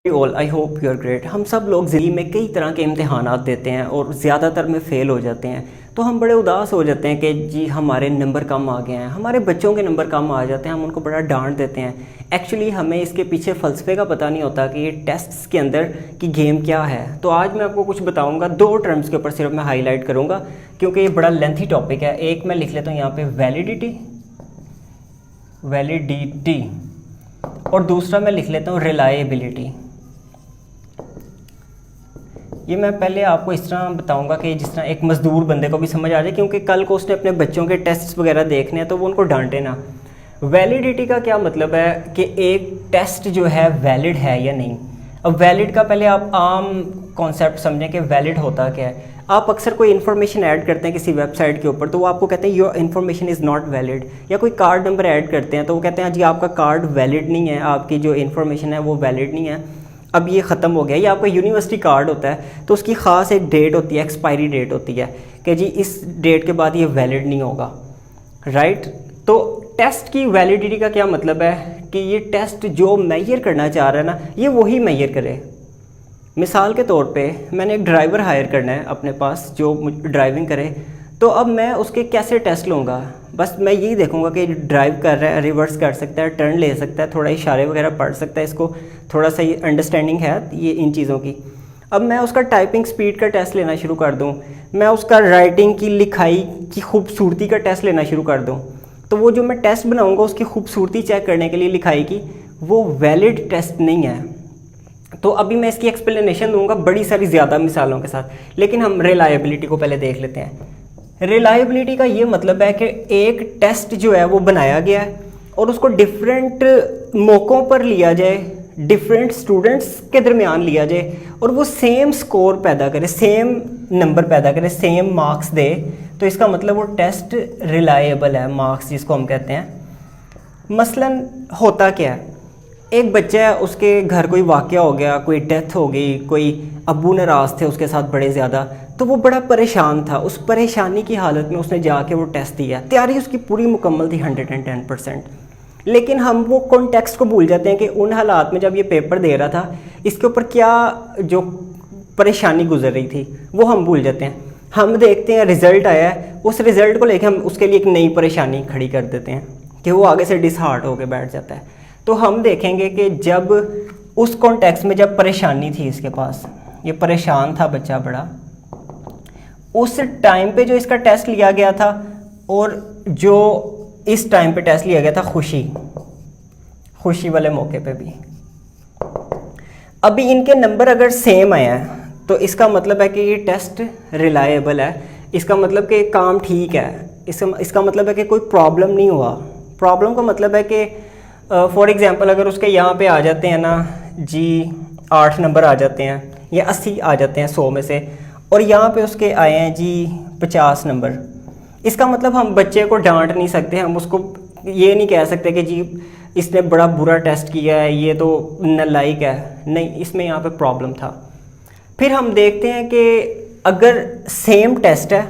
All I hope you are great. हम सब लोग ज़िंदगी में कई तरह के इम्तहानात देते हैं और ज़्यादातर में फ़ेल हो जाते हैं, तो हम बड़े उदास हो जाते हैं कि जी हमारे नंबर कम आ गए हैं, हमारे बच्चों के नंबर कम आ जाते हैं, हम उनको बड़ा डांट देते हैं। एक्चुअली हमें इसके पीछे फ़लसफ़े का पता नहीं होता कि ये टेस्ट्स के अंदर की गेम क्या है। तो आज मैं आपको कुछ बताऊँगा, दो टर्म्स के ऊपर सिर्फ मैं हाईलाइट करूँगा क्योंकि ये बड़ा लेंथी टॉपिक है। एक मैं लिख लेता हूँ यहाँ पर वैलिडिटी और दूसरा मैं लिख लेता हूँ रिलायबिलिटी। ये मैं पहले आपको इस तरह बताऊंगा कि जिस तरह एक मज़दूर बंदे को भी समझ आ जाए, क्योंकि कल को उसने अपने बच्चों के टेस्ट्स वगैरह देखने हैं तो वो उनको डांटे ना। वैलिडिटी का क्या मतलब है कि एक टेस्ट जो है वैलिड है या नहीं। अब वैलिड का पहले आप आम कॉन्सेप्ट समझें कि वैलिड होता क्या है। आप अक्सर कोई इन्फॉर्मेशन ऐड करते हैं किसी वेबसाइट के ऊपर तो वो आपको कहते हैं your information is not valid, या कोई कार्ड नंबर ऐड करते हैं तो वो कहते हैं जी आपका कार्ड वैलिड नहीं है, आपकी जो इन्फॉर्मेशन है वो वैलिड नहीं है, अब ये ख़त्म हो गया। या आपका यूनिवर्सिटी कार्ड होता है तो उसकी ख़ास एक डेट होती है, एक्सपायरी डेट होती है कि जी इस डेट के बाद ये वैलिड नहीं होगा, राइट। तो टेस्ट की वैलिडिटी का क्या मतलब है कि ये टेस्ट जो मेजर करना चाह रहा है ना ये वही मेजर करे। मिसाल के तौर पे मैंने एक ड्राइवर हायर करना है अपने पास जो ड्राइविंग करे, तो अब मैं उसके कैसे टेस्ट लूँगा। बस मैं यही देखूँगा कि ड्राइव कर रहा है, रिवर्स कर सकता है, टर्न ले सकता है, थोड़ा इशारे वगैरह पढ़ सकता है, इसको थोड़ा सा ये अंडरस्टैंडिंग है ये इन चीज़ों की। अब मैं उसका टाइपिंग स्पीड का टेस्ट लेना शुरू कर दूँ, मैं उसका राइटिंग की लिखाई की खूबसूरती का टेस्ट लेना शुरू कर दूँ, तो वो जो मैं टेस्ट बनाऊँगा उसकी खूबसूरती चेक करने के लिए लिखाई की, वो वैलिड टेस्ट नहीं है। तो अभी मैं इसकी एक्सप्लेनेशन दूंगा बड़ी सारी ज़्यादा मिसालों के साथ, लेकिन हम रिलायबिलिटी को पहले देख लेते हैं। रिलायबिलिटी का ये मतलब है कि एक टेस्ट जो है वो बनाया गया है और उसको डिफरेंट मौक़ों पर लिया जाए, डिफरेंट स्टूडेंट्स के दरमियान लिया जाए और वो सेम स्कोर पैदा करे, सेम नंबर पैदा करे, सेम मार्क्स दे, तो इसका मतलब वो टेस्ट रिलायबल है, मार्क्स जिसको हम कहते हैं। मसलन होता क्या है, एक बच्चा है, उसके घर कोई वाक़या हो गया, कोई डेथ हो गई, कोई अब्बू नाराज़ थे उसके साथ बड़े ज़्यादा, तो वो बड़ा परेशान था। उस परेशानी की हालत में उसने जाके वो टेस्ट दिया, तैयारी उसकी पूरी मुकम्मल थी 110%, लेकिन हम वो कॉन्टेक्स्ट को भूल जाते हैं कि उन हालात में जब ये पेपर दे रहा था इसके ऊपर क्या जो परेशानी गुजर रही थी वो हम भूल जाते हैं। हम देखते हैं रिज़ल्ट आया है, उस रिज़ल्ट को लेकर हम उसके लिए एक नई परेशानी खड़ी कर देते हैं कि वो आगे से डिसहार्ट होकर बैठ जाता है। तो हम देखेंगे कि जब उस कॉन्टेक्स्ट में जब परेशानी थी इसके पास, ये परेशान था बच्चा बड़ा, उस टाइम पे जो इसका टेस्ट लिया गया था और जो इस टाइम पे टेस्ट लिया गया था खुशी वाले मौके पे भी, अभी इनके नंबर अगर सेम आए हैं तो इसका मतलब है कि ये टेस्ट रिलायबल है, इसका मतलब कि काम ठीक है, इसका मतलब है कि कोई प्रॉब्लम नहीं हुआ। प्रॉब्लम का मतलब है कि फॉर एग्ज़ाम्पल अगर उसके यहाँ पे आ जाते हैं ना जी 8 नंबर आ जाते हैं या 80 आ जाते हैं 100 में से, और यहाँ पे उसके आए हैं जी 50 नंबर, इसका मतलब हम बच्चे को डांट नहीं सकते, हम उसको ये नहीं कह सकते कि जी इसने बड़ा बुरा टेस्ट किया है, ये तो नालायक है, नहीं, इसमें यहाँ पे प्रॉब्लम था। फिर हम देखते हैं कि अगर सेम टेस्ट है,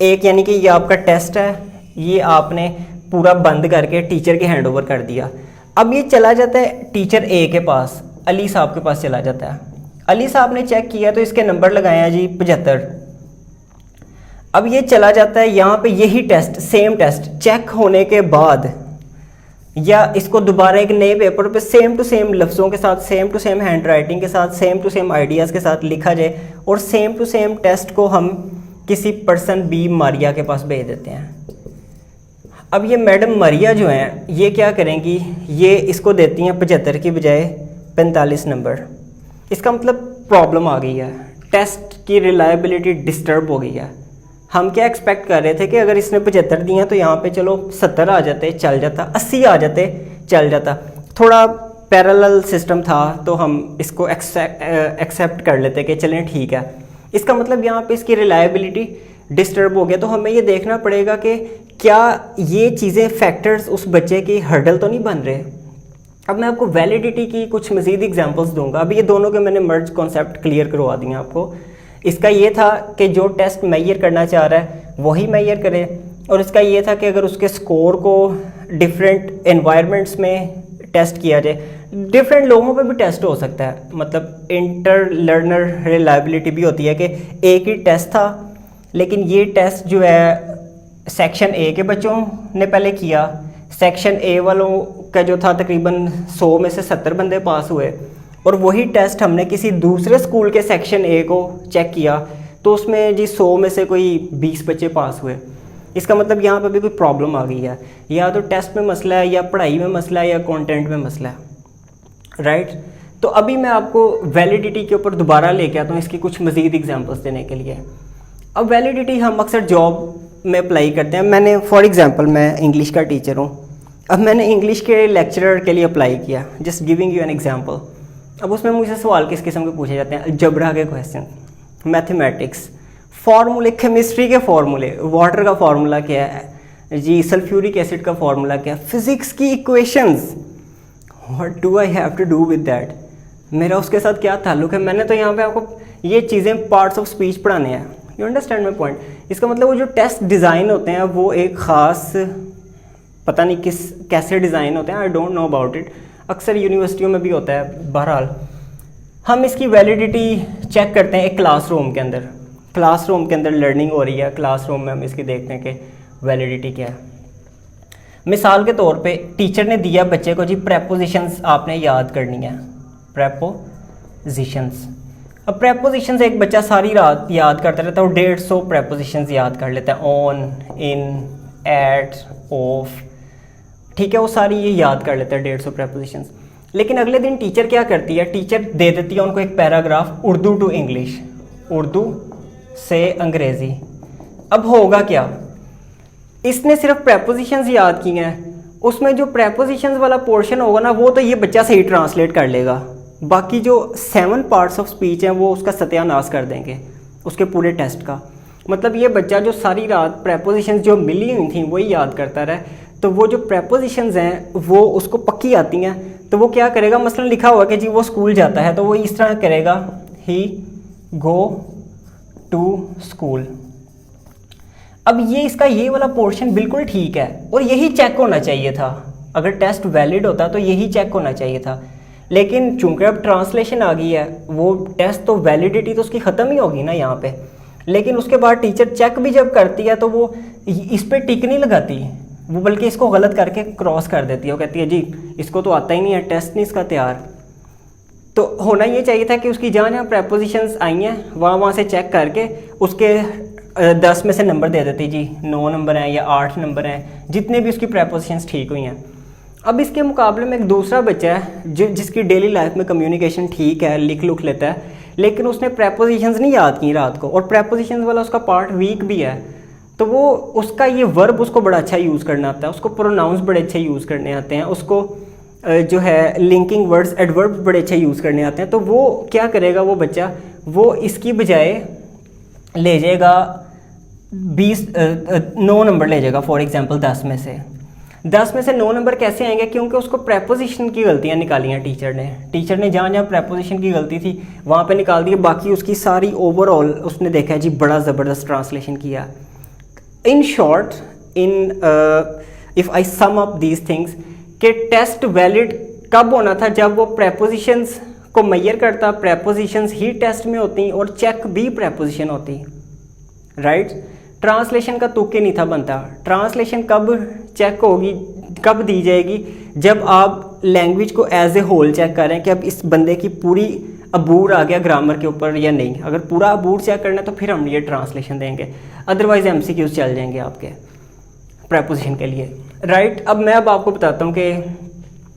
एक यानी कि ये आपका टेस्ट है, ये आपने पूरा बंद करके टीचर के हैंड ओवर कर दिया, अब ये चला जाता है टीचर ए के पास, अली साहब के पास चला जाता है। अली साहब ने चेक किया तो इसके नंबर लगाए हैं जी 75। अब ये चला जाता है यहाँ पे, यही टेस्ट सेम टेस्ट चेक होने के बाद या इसको दोबारा एक नए पेपर पे सेम टू सेम लफ्ज़ों के साथ, same to same handwriting के साथ, सेम टू सेम आइडियाज़ के साथ लिखा जाए और सेम टू सेम टेस्ट को हम किसी पर्सन बी मारिया के पास भेज देते हैं। अब ये मैडम मारिया जो हैं ये क्या करेंगी, ये इसको देती हैं 75 की बजाय 45 नंबर, इसका मतलब प्रॉब्लम आ गई है, टेस्ट की रिलायबिलिटी डिस्टर्ब हो गई है। हम क्या एक्सपेक्ट कर रहे थे कि अगर इसने 75 दिए तो यहाँ पे चलो 70 आ जाते चल जाता, 80 आ जाते चल जाता, थोड़ा पैरेलल सिस्टम था तो हम इसको एक्सेप्ट कर लेते कि चलें ठीक है। इसका मतलब यहाँ पे इसकी रिलायबिलिटी डिस्टर्ब हो गया, तो हमें ये देखना पड़ेगा कि क्या ये चीज़ें फैक्टर्स उस बच्चे की हर्डल तो नहीं बन रहे। अब मैं आपको वैलिडिटी की कुछ मज़ीद एग्जांपल्स दूंगा। अभी ये दोनों के मैंने मर्ज कॉन्सेप्ट क्लियर करवा दिए आपको। इसका ये था कि जो टेस्ट मेजर करना चाह रहा है वही मेजर करे, और इसका ये था कि अगर उसके स्कोर को डिफरेंट एनवायरनमेंट्स में टेस्ट किया जाए। डिफरेंट लोगों पे भी टेस्ट हो सकता है, मतलब इंटर लर्नर रिलायबिलिटी भी होती है कि एक ही टेस्ट था, लेकिन ये टेस्ट जो है सेक्शन ए के बच्चों ने पहले किया, सेक्शन ए वालों का जो था तकरीबन 100 में से 70 बंदे पास हुए, और वही टेस्ट हमने किसी दूसरे स्कूल के सेक्शन ए को चेक किया तो उसमें जी 100 में से कोई 20 बच्चे पास हुए। इसका मतलब यहाँ पर भी कोई प्रॉब्लम आ गई है, या तो टेस्ट में मसला है, या पढ़ाई में मसला है, या कंटेंट में मसला है, राइट। तो अभी मैं आपको वैलिडिटी के ऊपर दोबारा लेके आता हूँ इसकी कुछ मज़ीद एग्जांपल्स देने के लिए। अब वैलिडिटी हम अक्सर जॉब में अप्लाई करते हैं। मैंने फॉर एग्जांपल मैं इंग्लिश का टीचर हूँ, अब मैंने इंग्लिश के लेक्चरर के लिए अप्लाई किया, just giving you an example. अब उसमें मुझे सवाल किस किस्म के पूछे जाते हैं, अलजबरा के क्वेश्चन, मैथमेटिक्स, फार्मूले, केमिस्ट्री के फार्मूले, वाटर का फार्मूला क्या है जी, सल्फ्यूरिक एसिड का फार्मूला क्या है, फिजिक्स की equations, what do I have to do with that, मेरा उसके साथ क्या ताल्लुक है। मैंने तो यहाँ पे आपको ये चीज़ें पार्ट्स ऑफ स्पीच पढ़ाने हैं, यू अंडरस्टैंड माई पॉइंट। इसका मतलब वो जो टेस्ट डिज़ाइन होते हैं वो एक ख़ास पता नहीं कैसे डिज़ाइन होते हैं, I don't know about it, अक्सर यूनिवर्सिटियों में भी होता है। बहरहाल हम इसकी वैलिडिटी चेक करते हैं एक क्लासरूम के अंदर, क्लासरूम के अंदर लर्निंग हो रही है, क्लासरूम में हम इसकी देखते हैं कि वैलिडिटी क्या है। मिसाल के तौर पे टीचर ने दिया बच्चे को जी प्रेपोजिशंस आपने याद करनी है, प्रेपोजिशंस। अब प्रेपोजिशंस एक बच्चा सारी रात याद करता रहता है और 150 प्रेपोजिशंस याद कर लेता है, ऑन, इन, एट, ऑफ, ठीक है, वो सारी ये याद कर लेता है 150 प्रेपोजिशंस। लेकिन अगले दिन टीचर क्या करती है, टीचर दे देती है उनको एक paragraph Urdu to English, Urdu से अंग्रेज़ी। अब होगा क्या, इसने सिर्फ प्रेपोजिशंस याद किए हैं, उसमें जो प्रेपोजिशंस वाला पोर्शन होगा ना वो तो ये बच्चा सही ट्रांसलेट कर लेगा, बाकी जो 7 पार्ट्स ऑफ स्पीच हैं वो उसका सत्यानाश कर देंगे उसके पूरे टेस्ट का। मतलब ये बच्चा जो सारी रात प्रेपोजिशंस जो मिली हुई थी वही याद करता रहे, तो वो जो प्रेपोजिशंस हैं वो उसको पक्की आती हैं, तो वो क्या करेगा, मसलन लिखा हुआ कि जी वो स्कूल जाता है तो वो इस तरह करेगा, ही गो टू स्कूल। अब ये इसका ये वाला पोर्शन बिल्कुल ठीक है और यही चेक होना चाहिए था, अगर टेस्ट वैलिड होता तो यही चेक होना चाहिए था। लेकिन चूंकि अब ट्रांसलेशन आ गई है, वो टेस्ट तो वैलिडिटी तो उसकी ख़त्म ही होगी ना यहाँ पे। लेकिन उसके बाद टीचर चेक भी जब करती है तो वो इस पर टिक नहीं लगाती, वो बल्कि इसको गलत करके क्रॉस कर देती है, वो कहती है जी इसको तो आता ही नहीं है, टेस्ट नहीं इसका तैयार। तो होना ये चाहिए था कि उसकी जहाँ प्रेपोजिशंस आई हैं वहाँ से चेक करके उसके 10 में से नंबर दे देती, जी 9 नंबर हैं या 8 नंबर हैं, जितने भी उसकी प्रेपोजिशंस ठीक हुई हैं। अब इसके मुकाबले में एक दूसरा बच्चा है जिसकी डेली लाइफ में कम्युनिकेशन ठीक है, लिख लुख लेता है, लेकिन उसने प्रेपोजिशंस नहीं याद की रात को, और प्रेपोजिशंस वाला उसका पार्ट वीक भी है, तो वो उसका ये वर्ब उसको बड़ा अच्छा यूज़ करना आता है, उसको प्रोनाउंस बड़े अच्छे यूज़ करने आते हैं, उसको जो है लिंकिंग वर्ड्स एडवर्ब्स बड़े अच्छे यूज़ करने आते हैं। तो वो क्या करेगा, वो बच्चा वो इसकी बजाय ले जाएगा 9 नंबर ले जाएगा, फॉर एग्जांपल 10 में से 9 नंबर कैसे आएंगे, क्योंकि उसको प्रेपोजिशन की गलतियाँ निकाली हैं टीचर ने जहाँ प्रेपोजिशन की गलती थी वहाँ पे निकाल दी, बाकी उसकी सारी ओवरऑल उसने देखा है जी बड़ा ज़बरदस्त ट्रांसलेशन किया। In short, if I sum up these things, कि टेस्ट वैलिड कब होना था, जब वो प्रेपोजिशंस को मैयर करता, प्रेपोजिशंस ही टेस्ट में होती और चेक भी प्रेपोजिशन होती, राइट। ट्रांसलेशन का तुक्के नहीं था बनता। ट्रांसलेशन कब चेक होगी, कब दी जाएगी, जब आप लैंग्वेज को एज ए होल चेक करें कि अब इस बंदे की पूरी अबूर आ गया ग्रामर के ऊपर या नहीं। अगर पूरा अबूर चेक करना है तो फिर हम ये ट्रांसलेशन देंगे, अदरवाइज MCQs चल जाएंगे आपके प्रेपोजिशन के लिए, राइट। अब मैं आपको बताता हूँ कि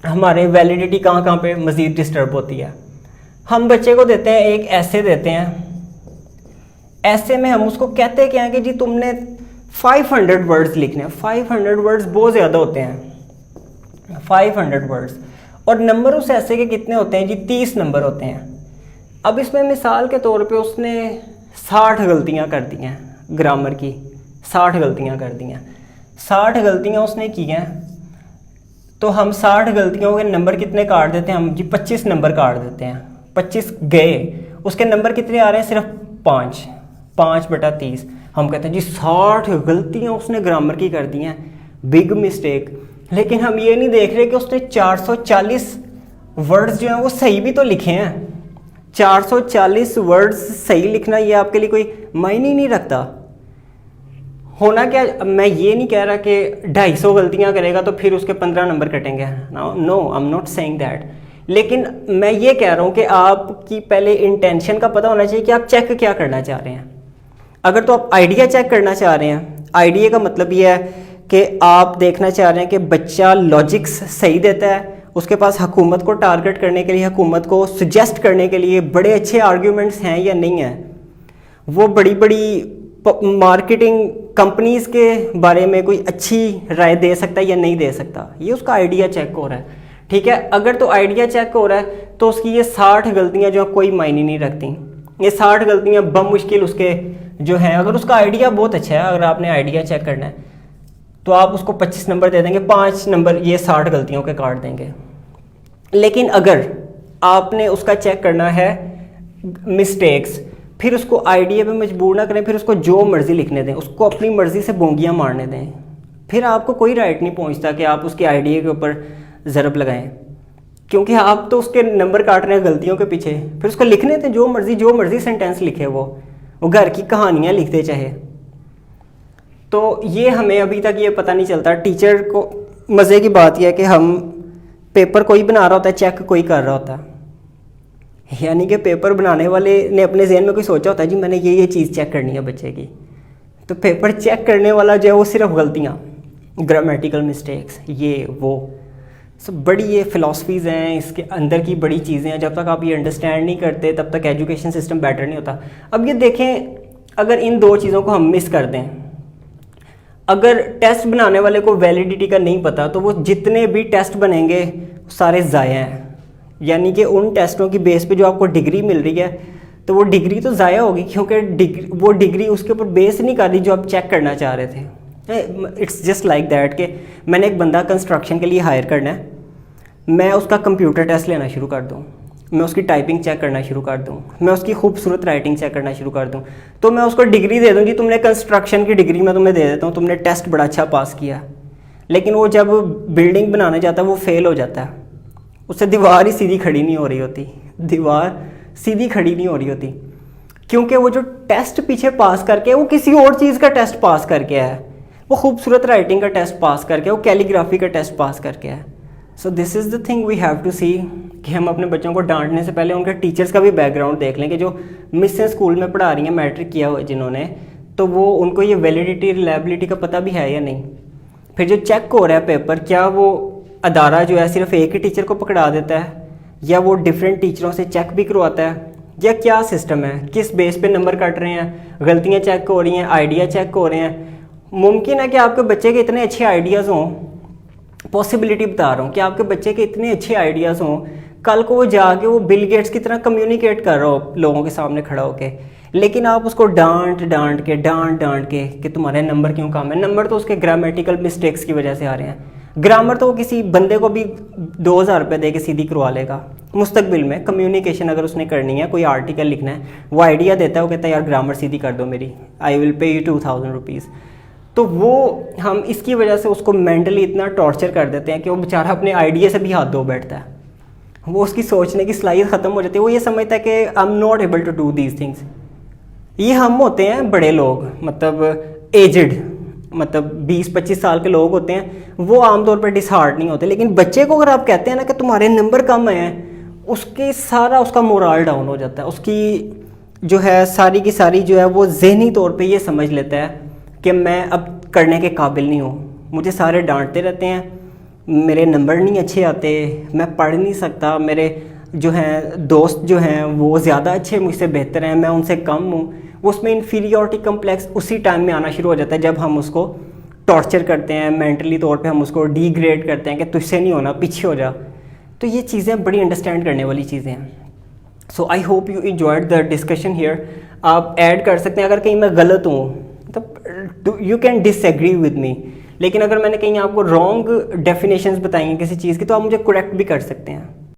हमारे वैलिडिटी कहाँ पे मज़ीद डिस्टर्ब होती है। हम बच्चे को देते हैं एक ऐसे देते हैं, ऐसे में हम उसको कहते क्या हैं कि जी तुमने 500 वर्ड्स लिखने हैं। 500 वर्ड्स बहुत ज़्यादा होते हैं, 500 वर्ड्स, और नंबर उस ऐसे के कितने होते हैं जी, 30 नंबर होते हैं। अब इसमें मिसाल के तौर पे उसने 60 गलतियां कर दी हैं ग्रामर की, 60 गलतियां कर दी हैं, 60 गलतियां उसने की हैं, तो हम 60 गलतियों के नंबर कितने काट देते हैं हम जी, 25 नंबर काट देते हैं। 25 गए, उसके नंबर कितने आ रहे हैं, सिर्फ 5/30। हम कहते हैं जी 60 गलतियां उसने ग्रामर की कर दी हैं, बिग मिस्टेक। लेकिन हम ये नहीं देख रहे कि उसने 440 वर्ड्स जो हैं वो सही भी तो लिखे हैं। 440 वर्ड्स सही लिखना ये आपके लिए कोई मायने ही नहीं रखता। होना क्या, मैं ये नहीं कह रहा कि 250 गलतियां करेगा तो फिर उसके 15 नंबर कटेंगे, no I am not saying that. लेकिन मैं ये कह रहा हूँ कि आपकी पहले इंटेंशन का पता होना चाहिए कि आप चेक क्या करना चाह रहे हैं। अगर तो आप आइडिया चेक करना चाह रहे हैं, आइडिया का मतलब ये है कि आप देखना चाह रहे हैं कि बच्चा लॉजिक्स सही देता है, उसके पास हुकूमत को टारगेट करने के लिए, हुकूमत को सुजेस्ट करने के लिए बड़े अच्छे आर्ग्यूमेंट्स हैं या नहीं हैं, वो बड़ी बड़ी मार्केटिंग कंपनीज़ के बारे में कोई अच्छी राय दे सकता है या नहीं दे सकता, ये उसका आइडिया चेक हो रहा है। ठीक है, अगर तो आइडिया चेक हो रहा है तो उसकी ये 60 गलतियाँ जो कोई मायने नहीं रखती। ये 60 गलतियाँ बमुश्किल उसके जो हैं, अगर उसका आइडिया बहुत अच्छा है, अगर आपने आइडिया चेक करना है तो आप उसको 25 नंबर दे देंगे, 5 नंबर ये 60 गलतियों के काट देंगे। लेकिन अगर आपने उसका चेक करना है मिस्टेक्स, फिर उसको आइडिया पे मजबूर ना करें, फिर उसको जो मर्ज़ी लिखने दें, उसको अपनी मर्ज़ी से बोंगियाँ मारने दें, फिर आपको कोई राइट नहीं पहुंचता कि आप उसके आइडिया के ऊपर ज़रब लगाएं, क्योंकि आप तो उसके नंबर काट रहे हैं गलतियों के पीछे। फिर उसको लिखने दें जो मर्ज़ी सेंटेंस लिखे, वो घर की कहानियाँ लिखते चाहे। तो ये हमें अभी तक ये पता नहीं चलता। टीचर को मज़े की बात यह है कि हम पेपर कोई बना रहा होता है, चेक कोई कर रहा होता है। यानी कि पेपर बनाने वाले ने अपने जहन में कोई सोचा होता है जी मैंने ये चीज़ चेक करनी है बच्चे की, तो पेपर चेक करने वाला जो है वो सिर्फ गलतियाँ, ग्रामेटिकल मिस्टेक्स, ये वो सब बड़ी ये फ़िलासफ़ीज़ हैं, इसके अंदर की बड़ी चीज़ें हैं। जब तक आप ये अंडरस्टैंड नहीं करते तब तक एजुकेशन सिस्टम बेटर नहीं होता। अब ये देखें, अगर इन दो चीज़ों को हम मिस कर दें, अगर टेस्ट बनाने वाले को वैलिडिटी का नहीं पता तो वो जितने भी टेस्ट बनेंगे सारे ज़ाया हैं। यानी कि उन टेस्टों की बेस पे जो आपको डिग्री मिल रही है तो वो डिग्री तो ज़ाया होगी, क्योंकि वो डिग्री उसके ऊपर बेस नहीं कर रही जो आप चेक करना चाह रहे थे। इट्स जस्ट लाइक दैट कि मैंने एक बंदा कंस्ट्रक्शन के लिए हायर करना है, मैं उसका कंप्यूटर टेस्ट लेना शुरू कर दूँ, मैं उसकी टाइपिंग चेक करना शुरू कर दूँ, मैं उसकी खूबसूरत राइटिंग चेक करना शुरू कर दूँ, तो मैं उसको डिग्री दे दूँ जी तुमने कंस्ट्रक्शन की डिग्री मैं तुम्हें दे देता हूँ, तुमने टेस्ट बड़ा अच्छा पास किया। लेकिन वो जब बिल्डिंग बनाने जाता है वो फेल हो जाता है, उससे दीवार ही सीधी खड़ी नहीं हो रही होती, दीवार सीधी खड़ी नहीं हो रही होती, क्योंकि वो जो टेस्ट पीछे पास करके वो किसी और चीज़ का टेस्ट पास करके है, वो खूबसूरत राइटिंग का टेस्ट पास करके, वो कैलीग्राफी का टेस्ट पास करके है। So this is the thing we have to see कि हम अपने बच्चों को डांटने से पहले उनके टीचर्स का भी बैकग्राउंड देख लें कि जो मिसें स्कूल में पढ़ा रही हैं, मैट्रिक किया हुआ जिन्होंने, तो वो उनको ये वैलिडिटी रिलायबिलिटी का पता भी है या नहीं। फिर जो चेक हो रहा है पेपर, क्या वो अदारा जो है सिर्फ एक ही टीचर को पकड़ा देता है या वो डिफरेंट टीचरों से चेक भी करवाता है, या क्या सिस्टम है, किस बेस पे नंबर कट रहे हैं, गलतियाँ चेक हो रही हैं, आइडिया चेक हो रहे हैं। मुमकिन है कि आपके बच्चे के इतने अच्छे आइडियाज़ हों, पॉसिबिलिटी बता रहा हूँ कि आपके बच्चे के इतने अच्छे आइडियाज़ हों, कल को वो जाके वो बिल गेट्स की तरह कम्युनिकेट कर रहा हो लोगों के सामने खड़ा होके, लेकिन आप उसको डांट डांट के कि तुम्हारे नंबर क्यों कम है। नंबर तो उसके ग्रामेटिकल मिस्टेक्स की वजह से आ रहे हैं। ग्रामर तो वो किसी बंदे को भी 2000 रुपये दे के सीधी करवा लेगा। मुस्तकबिल में कम्युनिकेशन अगर उसने करनी है, कोई आर्टिकल लिखना है, वो आइडिया देता है, वो कहता है यार ग्रामर सीधी कर दो मेरी, I will pay you 2000 rupees. तो वो हम इसकी वजह से उसको मेंटली इतना टॉर्चर कर देते हैं कि वो बेचारा अपने आइडिया से भी हाथ धो बैठता है, वो उसकी सोचने की सलाहियत ख़त्म हो जाती है। वो ये समझता है कि I am not able to do these things. ये हम होते हैं बड़े लोग, मतलब एजड, मतलब 20-25 साल के लोग होते हैं, वो आमतौर पर डिसहार्ट नहीं होते। लेकिन बच्चे को अगर आप कहते हैं ना कि तुम्हारे नंबर कम हैं, उसके सारा उसका मोरल डाउन हो जाता है, उसकी जो है सारी की सारी जो है वो ज़हनी तौर पे ये समझ लेता है कि मैं अब करने के काबिल नहीं हूँ, मुझे सारे डांटते रहते हैं, मेरे नंबर नहीं अच्छे आते, मैं पढ़ नहीं सकता, मेरे जो हैं दोस्त जो हैं वो ज़्यादा अच्छे मुझसे बेहतर हैं, मैं उनसे कम हूँ। वो उसमें इन्फीरियॉरिटी कम्प्लेक्स उसी टाइम में आना शुरू हो जाता है जब हम उसको टॉर्चर करते हैं, मेंटली तौर पे हम उसको डिग्रेड करते हैं कि तुझसे नहीं होना, पीछे हो जा। तो ये चीज़ें बड़ी अंडरस्टैंड करने वाली चीज़ें हैं। So I hope you enjoyed the discussion here. आप ऐड कर सकते हैं अगर कहीं मैं गलत हूँ तो you can disagree with me, लेकिन अगर मैंने कहीं आपको रॉन्ग डेफिनेशंस बताई हैं किसी चीज़ की तो आप मुझे करेक्ट भी कर सकते हैं।